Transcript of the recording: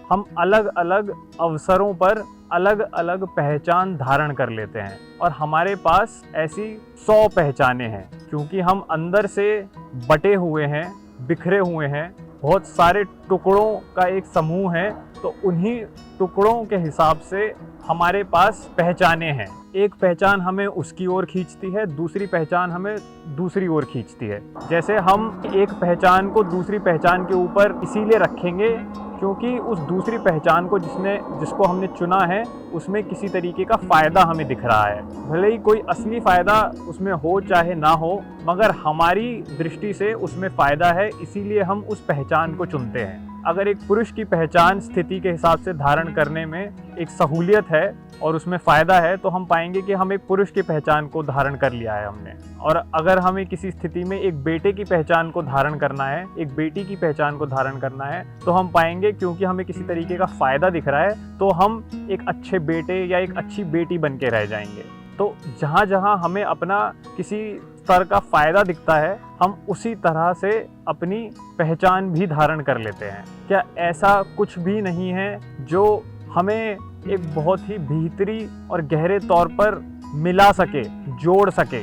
हम अलग अलग अवसरों पर अलग अलग पहचान धारण कर लेते हैं और हमारे पास ऐसी 100 पहचानें हैं, क्योंकि हम अंदर से बटे हुए हैं, बिखरे हुए हैं, बहुत सारे टुकड़ों का एक समूह है। तो उन्हीं टुकड़ों के हिसाब से हमारे पास पहचानें हैं। एक पहचान हमें उसकी ओर खींचती है, दूसरी पहचान हमें दूसरी ओर खींचती है। जैसे हम एक पहचान को दूसरी पहचान के ऊपर इसीलिए रखेंगे क्योंकि उस दूसरी पहचान को जिसको हमने चुना है उसमें किसी तरीके का फ़ायदा हमें दिख रहा है। भले ही कोई असली फ़ायदा उसमें हो चाहे ना हो, मगर हमारी दृष्टि से उसमें फ़ायदा है, इसीलिए हम उस पहचान को चुनते हैं। अगर एक पुरुष की पहचान स्थिति के हिसाब से धारण करने में एक सहूलियत है और उसमें फ़ायदा है, तो हम पाएंगे कि हम एक पुरुष की पहचान को धारण कर लिया है हमने। और अगर हमें किसी स्थिति में एक बेटे की पहचान को धारण करना है, एक बेटी की पहचान को धारण करना है, तो हम पाएंगे क्योंकि हमें किसी तरीके का फ़ायदा दिख रहा है तो हम एक अच्छे बेटे या एक अच्छी बेटी बन के रह जाएंगे। तो जहाँ जहाँ हमें अपना किसी स्तर का फ़ायदा दिखता है, हम उसी तरह से अपनी पहचान भी धारण कर लेते हैं। क्या ऐसा कुछ भी नहीं है जो हमें एक बहुत ही भीतरी और गहरे तौर पर मिला सके, जोड़ सके?